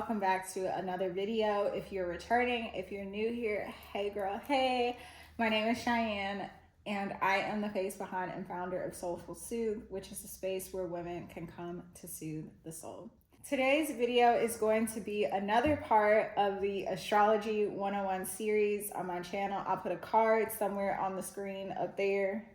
welcome back to another video. If you're returning, if you're new here, hey girl, hey. My name is Cheyenne and I am the face behind and founder of Soulful Soothe, which is a space where women can come to soothe the soul. Today's video is going to be another part of the Astrology 101 series on my channel. I'll put a card somewhere on the screen up there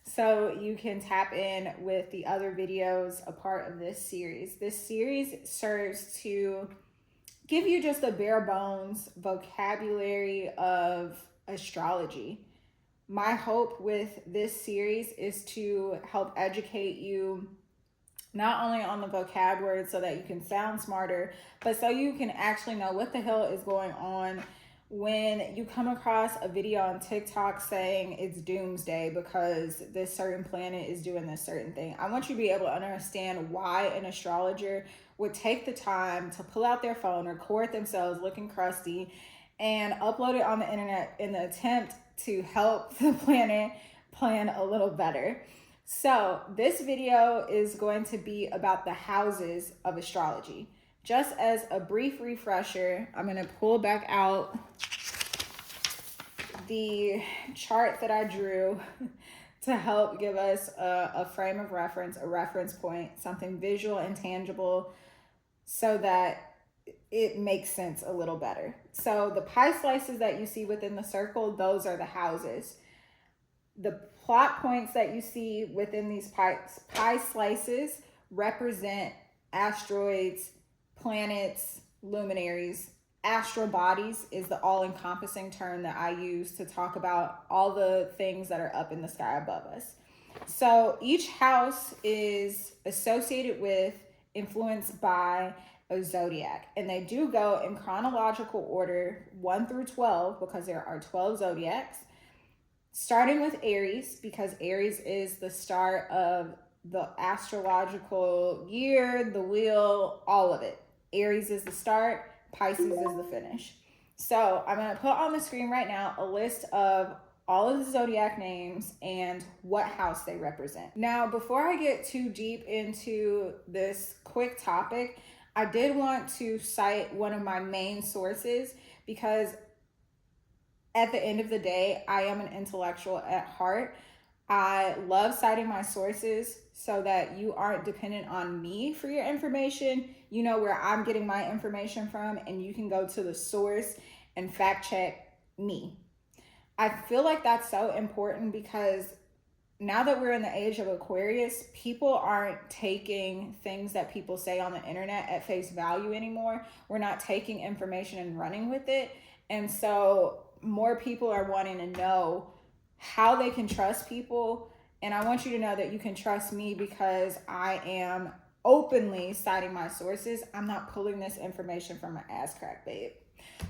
so you can tap in with the other videos a part of this series. This series serves to give you just a bare bones vocabulary of astrology. My hope with this series is to help educate you not only on the vocab words so that you can sound smarter, but so you can actually know what the hell is going on when you come across a video on TikTok saying it's doomsday because this certain planet is doing this certain thing. I want you to be able to understand why an astrologer would take the time to pull out their phone, record themselves looking crusty, and upload it on the internet in the attempt to help the planet plan a little better. So this video is going to be about the houses of astrology. Just as a brief refresher, I'm going to pull back out the chart that I drew to help give us a frame of reference, a reference point, something visual and tangible so that it makes sense a little better. So the pie slices that you see within the circle, those are the houses. The plot points that you see within these pie slices represent asteroids, planets, luminaries. Astral bodies is the all-encompassing term that I use to talk about all the things that are up in the sky above us. So each house is associated with, influenced by a zodiac, and they do go in chronological order 1 through 12 because there are 12 zodiacs, starting with Aries because Aries is the start of the astrological year, the wheel, all of it. Aries is the start, Pisces is the finish. So I'm going to put on the screen right now a list of all of the zodiac names and what house they represent. Now, before I get too deep into this quick topic, I did want to cite one of my main sources because at the end of the day, I am an intellectual at heart. I love citing my sources so that you aren't dependent on me for your information. You know where I'm getting my information from, and you can go to the source and fact check me. I feel like that's so important because now that we're in the age of Aquarius, people aren't taking things that people say on the internet at face value anymore. We're not taking information and running with it. And so more people are wanting to know how they can trust people. And I want you to know that you can trust me because I am openly citing my sources. I'm not pulling this information from my ass crack, babe.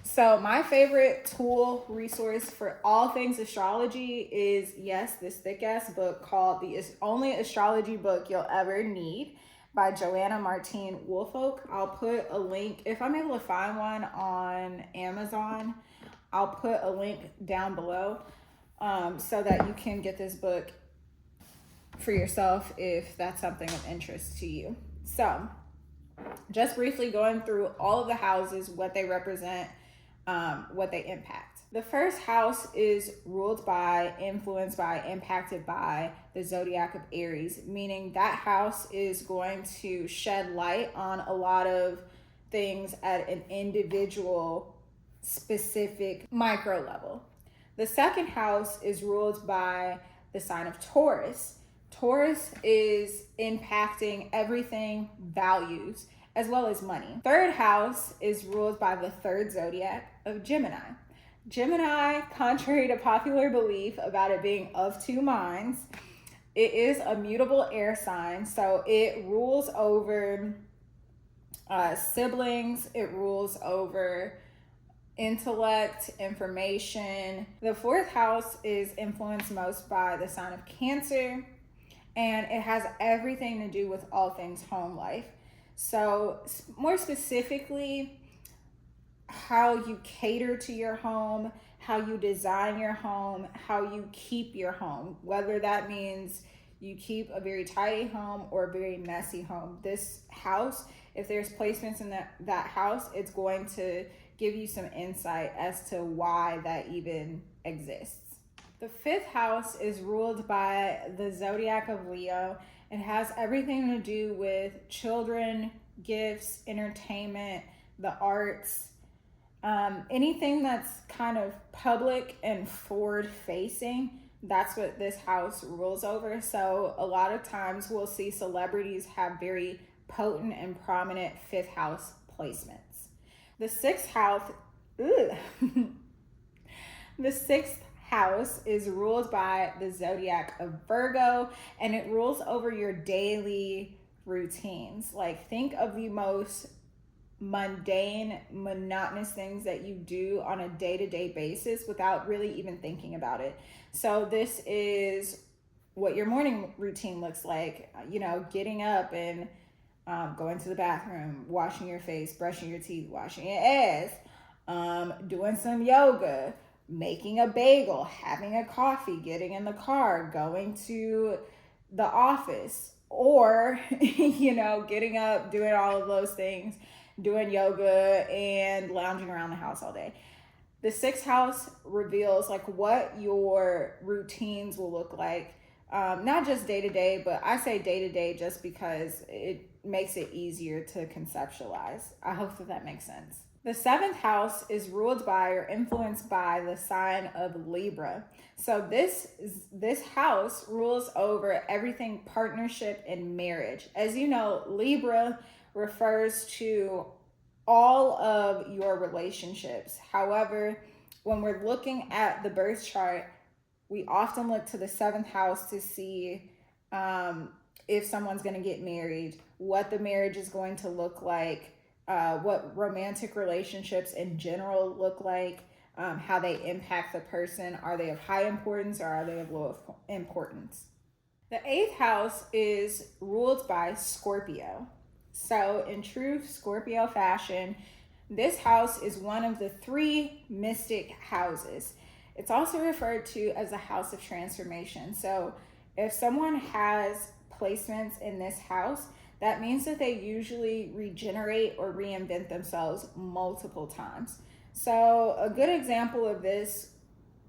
So my favorite tool resource for all things astrology is, yes, this thick ass book called The Only Astrology Book You'll Ever Need by Joanna Martine Woolfolk. I'll put a link, if I'm able to find one on Amazon, I'll put a link down below so that you can get this book for yourself if that's something of interest to you. So just briefly going through all of the houses, what they represent, what they impact. The first house is ruled by, influenced by, impacted by the zodiac of Aries, meaning that house is going to shed light on a lot of things at an individual, specific micro level. The second house is ruled by the sign of Taurus. Taurus is impacting everything values as well as money. Third house is ruled by the third zodiac of Gemini. Gemini, contrary to popular belief about it being of two minds, it is a mutable air sign. So it rules over siblings, it rules over intellect, information. The fourth house is influenced most by the sign of Cancer, and it has everything to do with all things home life. So more specifically, how you cater to your home, how you design your home, how you keep your home, whether that means you keep a very tidy home or a very messy home. This house, if there's placements in that house, it's going to give you some insight as to why that even exists. The fifth house is ruled by the zodiac of Leo. It has everything to do with children, gifts, entertainment, the arts, anything that's kind of public and forward facing. That's what this house rules over. So a lot of times we'll see celebrities have very potent and prominent fifth house placements. The sixth house, the sixth house is ruled by the zodiac of Virgo, and it rules over your daily routines. Like, think of the most mundane, monotonous things that you do on a day-to-day basis without really even thinking about it. So this is what your morning routine looks like, getting up and going to the bathroom, washing your face, brushing your teeth, washing your ass, doing some yoga, making a bagel, having a coffee, getting in the car, going to the office, or getting up, doing all of those things, doing yoga and lounging around the house all day. The sixth house reveals like what your routines will look like, not just day to day, but I say day to day just because it makes it easier to conceptualize. I hope that makes sense. The seventh house is ruled by or influenced by the sign of Libra. So this house rules over everything partnership and marriage. As you know, Libra refers to all of your relationships. However, when we're looking at the birth chart, we often look to the seventh house to see if someone's going to get married, what the marriage is going to look like, what romantic relationships in general look like, how they impact the person. Are they of high importance or are they of low importance? The eighth house is ruled by Scorpio. So in true Scorpio fashion, this house is one of the three mystic houses. It's also referred to as a house of transformation. So if someone has placements in this house, that means that they usually regenerate or reinvent themselves multiple times. So a good example of this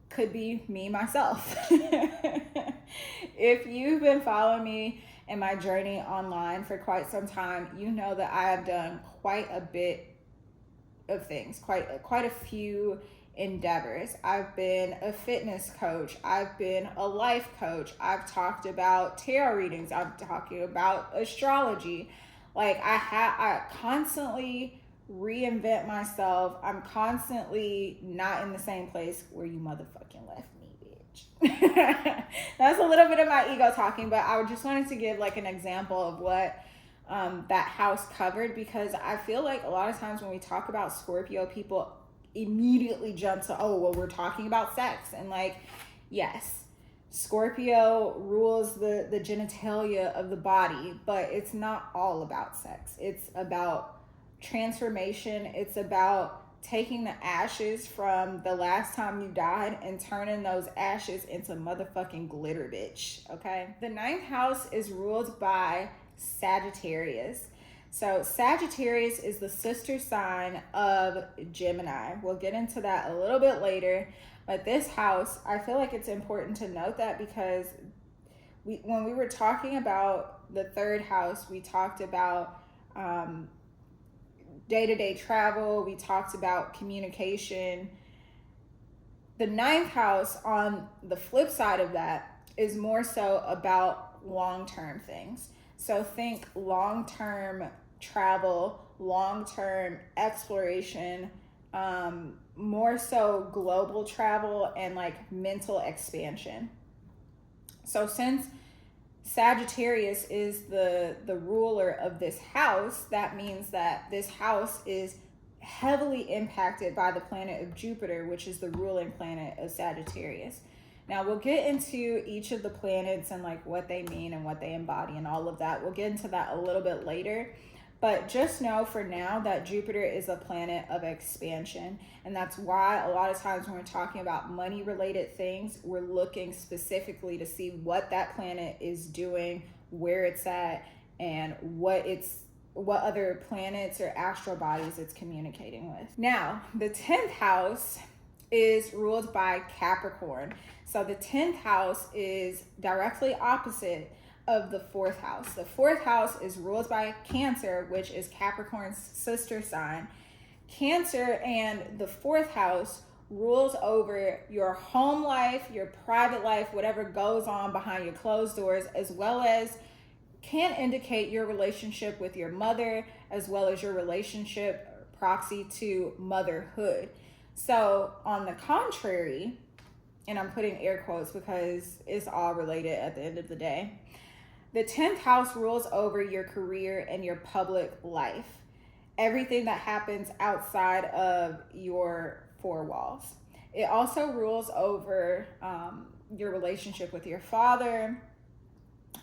could be me, myself. If you've been following me in my journey online for quite some time, you know that I have done quite a bit of things, quite a few endeavors. I've been a fitness coach. I've been a life coach. I've talked about tarot readings. I'm talking about astrology. Like I constantly reinvent myself. I'm constantly not in the same place where you motherfucking left me, bitch. That's a little bit of my ego talking, but I just wanted to give like an example of what that house covered, because I feel like a lot of times when we talk about Scorpio, people immediately jump to, oh, well, we're talking about sex. And like, yes, Scorpio rules the genitalia of the body, but it's not all about sex. It's about transformation. It's about taking the ashes from the last time you died and turning those ashes into motherfucking glitter, bitch. Okay. The ninth house is ruled by Sagittarius. So Sagittarius is the sister sign of Gemini. We'll get into that a little bit later. But this house, I feel like it's important to note that because when we were talking about the third house, we talked about day-to-day travel. We talked about communication. The ninth house, on the flip side of that, is more so about long-term things. So think long-term travel, long-term exploration, more so global travel and like mental expansion. So since Sagittarius is the ruler of this house, that means that this house is heavily impacted by the planet of Jupiter, which is the ruling planet of Sagittarius. Now we'll get into each of the planets and like what they mean and what they embody and all of that. We'll get into that a little bit later. But just know for now that Jupiter is a planet of expansion. And that's why a lot of times when we're talking about money related things, we're looking specifically to see what that planet is doing, where it's at, and what other planets or astral bodies it's communicating with. Now, the 10th house is ruled by Capricorn. So the 10th house is directly opposite of the 4th house. The 4th house is ruled by Cancer, which is Capricorn's sister sign. Cancer and the 4th house rules over your home life, your private life, whatever goes on behind your closed doors, as well as can indicate your relationship with your mother, as well as your relationship proxy to motherhood. So on the contrary, and I'm putting air quotes because it's all related at the end of the day, the 10th house rules over your career and your public life. Everything that happens outside of your four walls. It also rules over your relationship with your father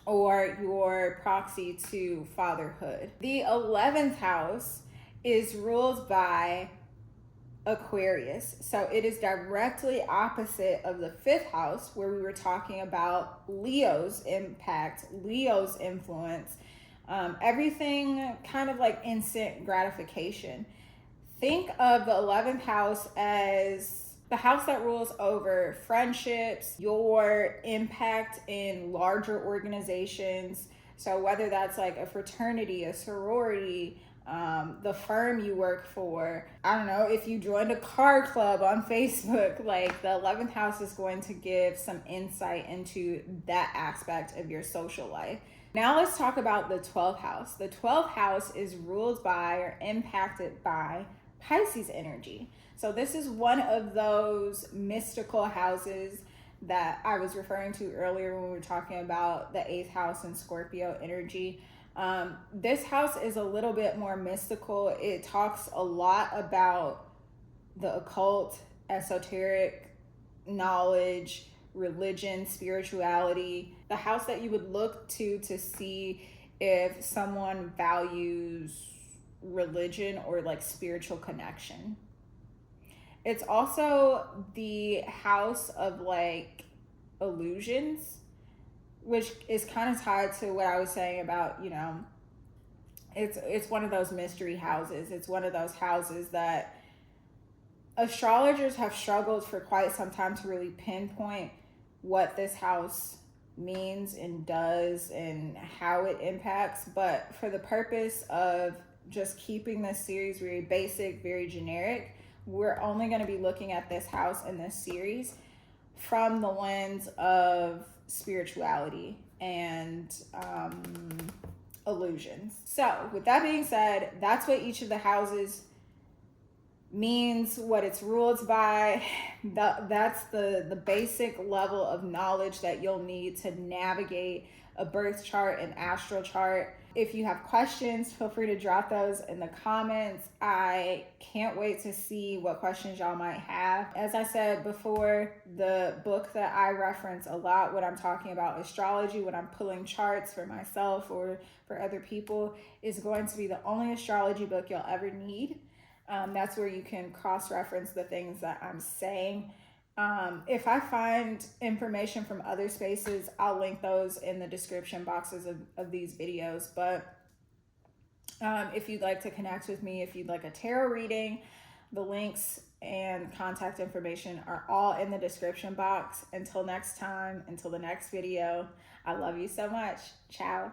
or your proxy to fatherhood. The 11th house is ruled by Aquarius. So it is directly opposite of the 5th house, where we were talking about Leo's impact, Leo's influence, everything kind of like instant gratification. Think of the 11th house as the house that rules over friendships, your impact in larger organizations. So whether that's like a fraternity, a sorority, the firm you work for, I don't know, if you joined a car club on Facebook, like the 11th house is going to give some insight into that aspect of your social life. Now let's talk about the 12th house. The 12th house is ruled by or impacted by Pisces energy. So this is one of those mystical houses that I was referring to earlier when we were talking about the 8th house and Scorpio energy. This house is a little bit more mystical. It talks a lot about the occult, esoteric knowledge, religion, spirituality. The house that you would look to see if someone values religion or like spiritual connection. It's also the house of like illusions, which is kind of tied to what I was saying about, you know, it's one of those mystery houses. It's one of those houses that astrologers have struggled for quite some time to really pinpoint what this house means and does and how it impacts. But for the purpose of just keeping this series very basic, very generic, we're only going to be looking at this house in this series from the lens of spirituality and illusions. So with that being said, that's what each of the houses means, what it's ruled by. That's the basic level of knowledge that you'll need to navigate a birth chart and astral chart. If you have questions, feel free to drop those in the comments. I can't wait to see what questions y'all might have. As I said before, the book that I reference a lot when I'm talking about astrology, when I'm pulling charts for myself or for other people, is going to be the only astrology book you'll ever need. That's where you can cross-reference the things that I'm saying. If I find information from other spaces, I'll link those in the description boxes of these videos. But if you'd like to connect with me, if you'd like a tarot reading, the links and contact information are all in the description box. Until next time, until the next video, I love you so much. Ciao.